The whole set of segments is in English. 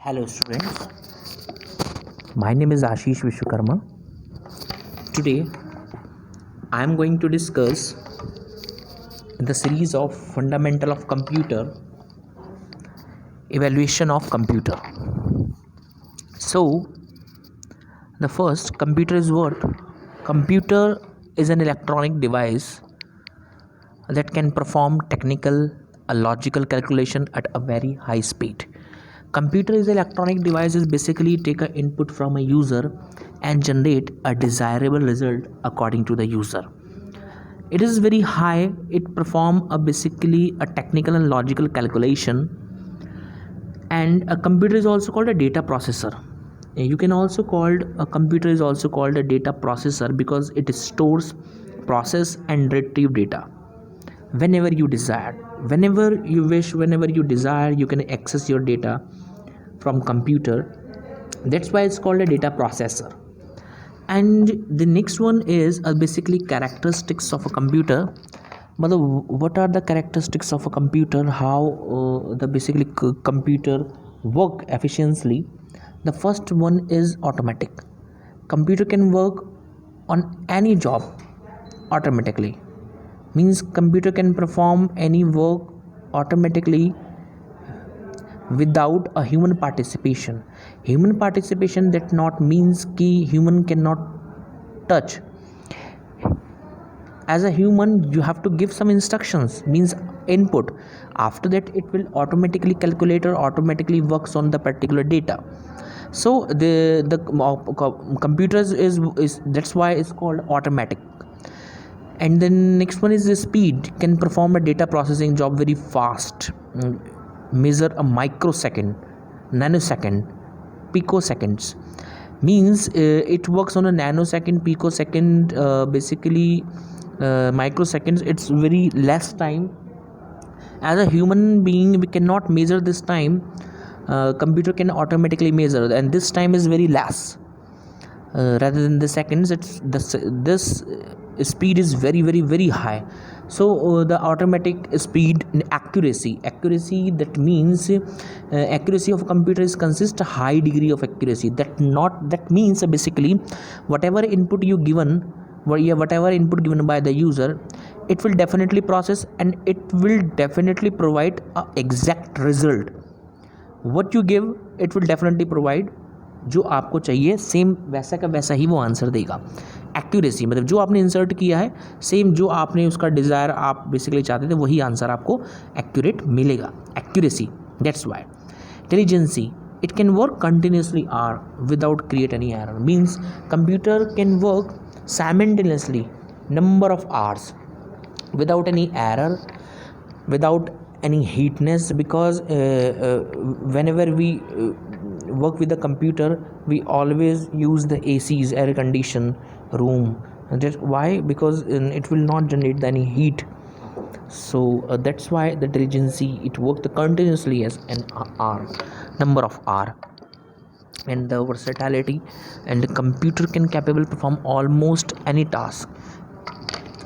Hello students, my name is Ashish Vishwakarma. Today I am going to discuss the series of Fundamental of Computer, Evaluation of Computer. So the first, computer is what? Computer is an electronic device that can perform technical a logical calculation at a very high speed. Computer is electronic devices basically take an input from a user and generate a desirable result according to the user. It is very high. It perform basically a technical and logical calculation, and a computer is also called a data processor. You can also called a computer is also called a data processor because it stores, process and retrieve data whenever you desire, whenever you wish, whenever you desire you can access your data from computer. That's why it's called a data processor. And the next one is basically characteristics of a computer. What are the characteristics of a computer, how the basically computer work efficiently? The first one is automatic. Computer can work on any job automatically, means computer can perform any work automatically without a human participation. Human participation that not means ki human cannot touch. As a human you have to give some instructions, means input. After that it will automatically calculate or automatically works on the particular data. So the computers is that's why it's called automatic. And then next one is the speed. Can perform a data processing job very fast, measure a microsecond, nanosecond, picoseconds. Means it works on a nanosecond, picosecond, basically microseconds. It's very less time. As a human being we cannot measure this time. Computer can automatically measure, and this time is very less. Rather than the seconds, it's this speed is very high. So the automatic speed and accuracy that means accuracy of a computer is consist a high degree of accuracy. That means basically whatever input you given, whatever input given by the user, it will definitely process and it will definitely provide a exact result. What you give, it will definitely provide जो आपको चाहिए, same वैसा का वैसा ही वो answer देगा. Accuracy मतलब जो आपने इंसर्ट किया है सेम जो आपने उसका डिज़ायर आप बेसिकली चाहते थे वही आंसर आपको एक्यूरेट मिलेगा. Accuracy, that's why. Intelligency, it can work continuously or without create any error. Means computer can work simultaneously number of hours without any error, without any heatness, because whenever we work with the computer we always use the ACs, air conditioned room. And that's why, because it will not generate any heat. So that's why the intelligency, it works continuously as an hour, number of hour. And the versatility, and the computer can capable perform almost any task.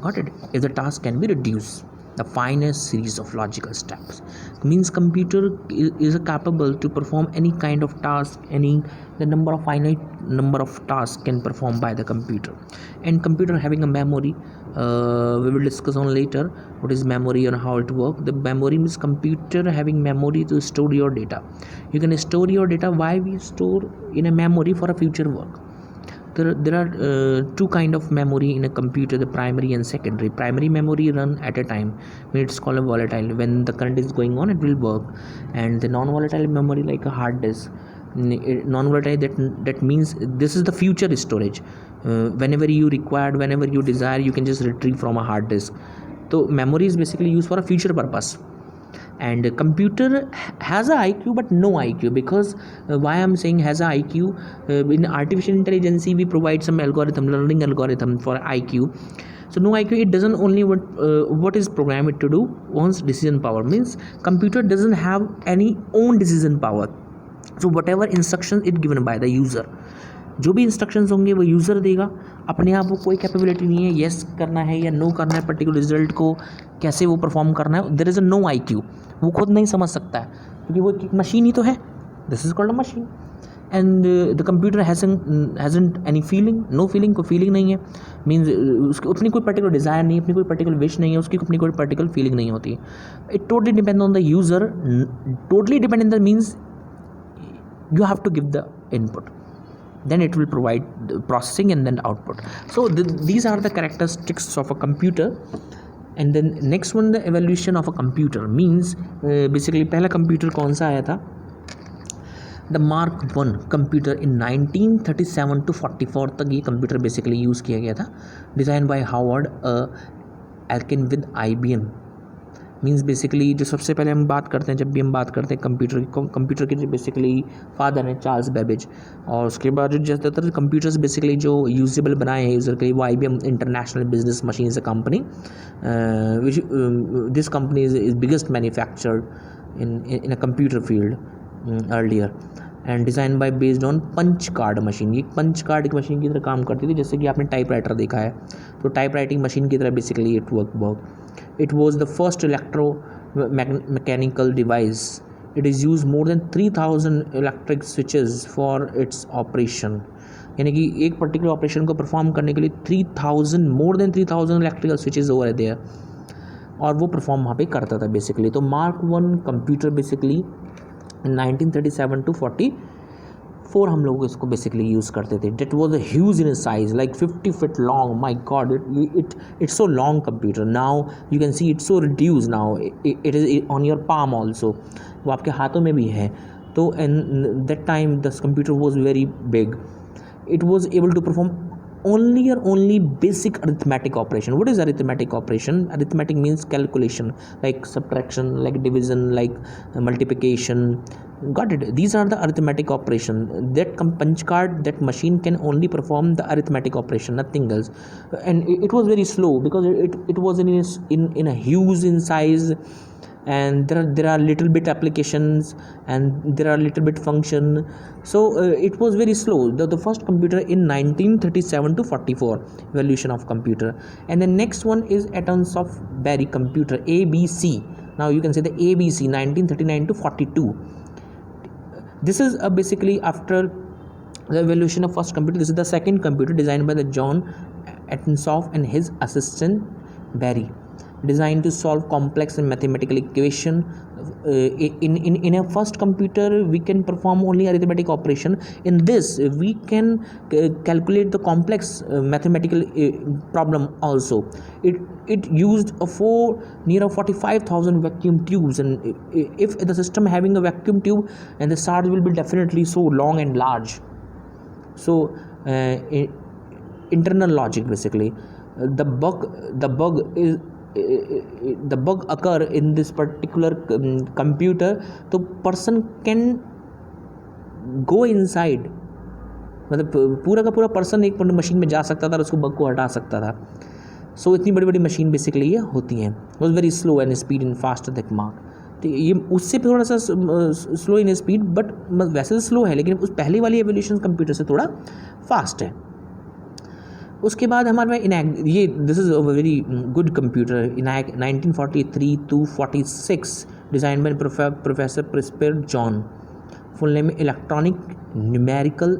Got it? If the task can be reduced the finest series of logical steps, means computer is capable to perform any kind of task, the finite number of tasks can perform by the computer. And computer having a memory, we will discuss on later what is memory and how it works. The memory means computer having memory to store your data. You can store your data. Why we store in a memory? For a future work. There are two kind of memory in a computer, the primary and secondary. Primary memory run at a time, when it's called a volatile. When the current is going on it will work. And the non-volatile memory like a hard disk, non-volatile, that means this is the future storage. Whenever you required, whenever you desire, you can just retrieve from a hard disk. So memory is basically used for a future purpose. And computer has a IQ but no IQ, because why I'm saying has a IQ, in artificial intelligence we provide some algorithm, learning algorithm for IQ. So no IQ, it doesn't only what is programmed to do. One's decision power, means computer doesn't have any own decision power. So whatever instructions it given by the user, जो भी instructions होंगे वो user देगा. अपने आप वो कोई capability नहीं है येस करना है या नो करना है, पर्टिकुलर रिजल्ट को कैसे वो परफॉर्म करना है. There is a no IQ. वो खुद नहीं समझ सकता है क्योंकि वो एक मशीन ही तो है. This is called a machine. And the computer hasn't any feeling, no feeling, कोई फीलिंग नहीं है. मीन्स उसकी अपनी कोई पर्टिकुलर डिज़ायर नहीं, अपनी कोई पर्टिकुलर विश नहीं है, उसकी अपनी कोई पर्टिकुलर फीलिंग नहीं होती. It totally depend on the user. Totally depend in the means you have to give the input, then it will provide the processing and then output. So these are the characteristics of a computer. And then next one, the evolution of a computer means basically पहला computer कौन सा आया था? The mark 1 computer in 1937 to 44 तक ये computer basically use किया गया था. Design by Howard Aiken with IBM. Means basically जो सबसे पहले हम बात करते हैं, जब भी हम बात करते हैं कंप्यूटर के जो बेसिकली फादर हैं चार्ल्स बेबेज. और उसके बाद जो ज़्यादातर कंप्यूटर्स बेसिकली जो यूजेबल बनाए हैं यूज़र के लिए वो IBM international business machine is a company. This company is biggest manufactured in a computer field earlier. And design by based on punch card machine. ये पंच कार्ड की machine की तरह काम करती थी, जैसे कि आपने टाइप राइटर देखा है, तो टाइप राइटिंग मशीन की तरह basically it work. It was the first electro-mechanical device. It is used more than 3000 electric switches for its operation. यानी कि एक पर्टिकुलर ऑपरेशन को परफॉर्म करने के लिए 3000 more than 3000 electrical switches over there, और वो परफॉर्म वहाँ पे करता था बेसिकली. तो मार्क 1 कंप्यूटर बेसिकली 1937 to 44 हम लोग इसको बेसिकली यूज़ करते थे. That was a huge in size, like 50 feet long. My God, it's so long computer. Now you can see it's so reduce. Now it is on your palm also, वो आपके हाथों में भी है. तो and that time this computer was very big. It was able to perform only basic arithmetic operation. What is arithmetic operation? Arithmetic means calculation, like subtraction, like division, like multiplication. Got it? These are the arithmetic operation. That punch card, that machine can only perform the arithmetic operation, nothing else. And it was very slow because it was in a huge in size, and there are little bit applications and there are little bit function. So it was very slow. The first computer in 1937 to 44, evolution of computer. And the next one is Atoms of Berry computer, ABC. Now you can say the ABC 1939 to 42. This is basically after the evolution of first computer. This is the second computer designed by the John Atonsoff and his assistant Berry, designed to solve complex and mathematical equation. In a first computer we can perform only arithmetic operation. In this we can calculate the complex mathematical problem also. It used near 45,000 vacuum tubes, and if the system having a vacuum tube, and the charge will be definitely so long and large. So internal logic basically, the bug occur in this particular computer. तो person can go inside, मतलब पूरा का पूरा person एक machine में जा सकता था और उसको बग को हटा सकता था. सो इतनी बड़ी बड़ी मशीन बेसिकली ये होती हैं. Was very slow and speed in fast दिमाग. तो ये उससे थोड़ा सा स्लो इन स्पीड, बट वैसे तो स्लो है, लेकिन उस पहले वाली एवोल्यूशन कंप्यूटर से थोड़ा फास्ट है. उसके बाद हमारे में ये this is a very good computer. ENIAC 1943 to 46, designed by professor Presper John. Full name electronic numerical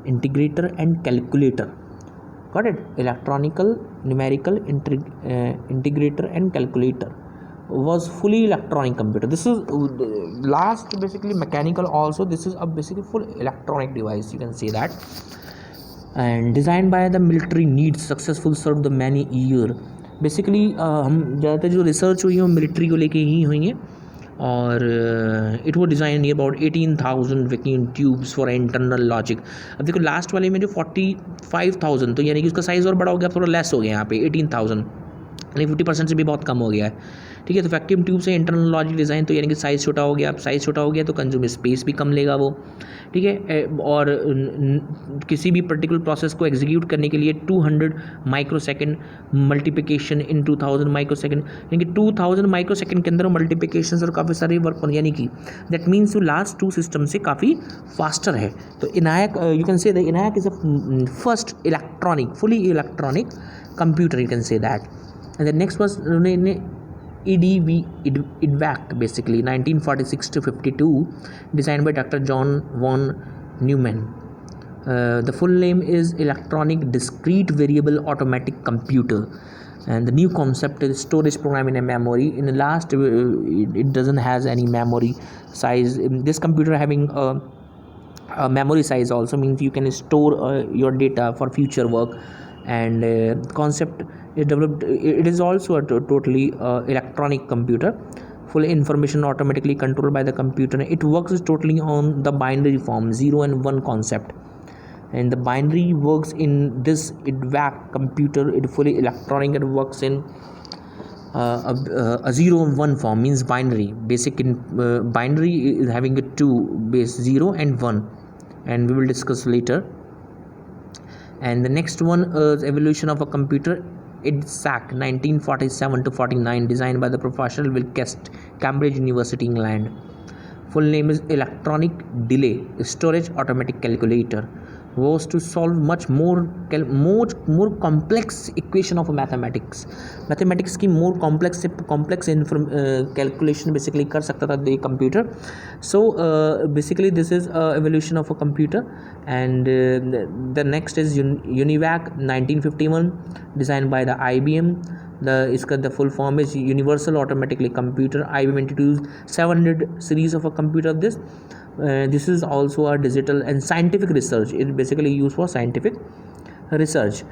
integrator and calculator. Got it? Electronical numerical integrator and calculator was fully electronic computer. This is last basically mechanical also. This is a basically full electronic device, you can say that. And designed by the military needs, successful served the many year. Basically हम ज़्यादातर जो research हुई है वो military को लेके ही हुई है. और इट वो design near about 18,000 vacuum tubes for internal logic. अब देखो लास्ट वाले में जो 45,000, तो यानी कि उसका साइज़ और बड़ा हो गया, थोड़ा लेस हो गया यहाँ पे 18,000, यानी 50% से भी बहुत कम हो गया है. ठीक है, तो वैक्यूम ट्यूब से इंटरनल लॉजिक डिज़ाइन, तो यानी कि साइज़ छोटा हो गया. अब साइज़ छोटा हो गया तो कंज्यूम स्पेस भी कम लेगा वो. ठीक है, और किसी भी पर्टिकुलर प्रोसेस को एग्जीक्यूट करने के लिए 200 माइक्रोसेकंड मल्टीप्लिकेशन इन 2000 माइक्रोसेकंड, यानी कि 2000 माइक्रोसेकंड के अंदर मल्टीप्लिकेशन और काफ़ी सारे वर्क, यानी कि that means to last 2 system से काफ़ी फास्टर है. तो ENIAC, you can say the ENIAC is a first electronic, fully electronic computer, you can say that. And the next was EDV basically 1946 to 52, designed by Dr. John von Neumann. The full name is Electronic Discrete Variable Automatic Computer, and the new concept is storage program in a memory. In the last, it doesn't has any memory size. This computer having a memory size also, means you can store your data for future work. And concept is developed. It is also a totally electronic computer, full information automatically controlled by the computer. It works totally on the binary form, 0 and 1 concept, and the binary works in this IDVAC computer. It fully electronic. It works in a 0 and 1 form, means binary. Basic in binary is having a 2 base, 0 and 1, and we will discuss later. And the next one is evolution of a computer. IDSAC 1947 to 49, designed by the Professor Wilkest, Cambridge University, England. Full name is Electronic Delay Storage Automatic Calculator. Was to solve much more complex equation of mathematics की more complex calculation basically कर सकता था the computer. So basically this is evolution of a computer. And the next is UNIVAC 1951, designed by the IBM. The full form is Universal Automatically Computer. IBM introduced 700 series of a computer of this. This is also a digital and scientific research. It basically used for scientific research.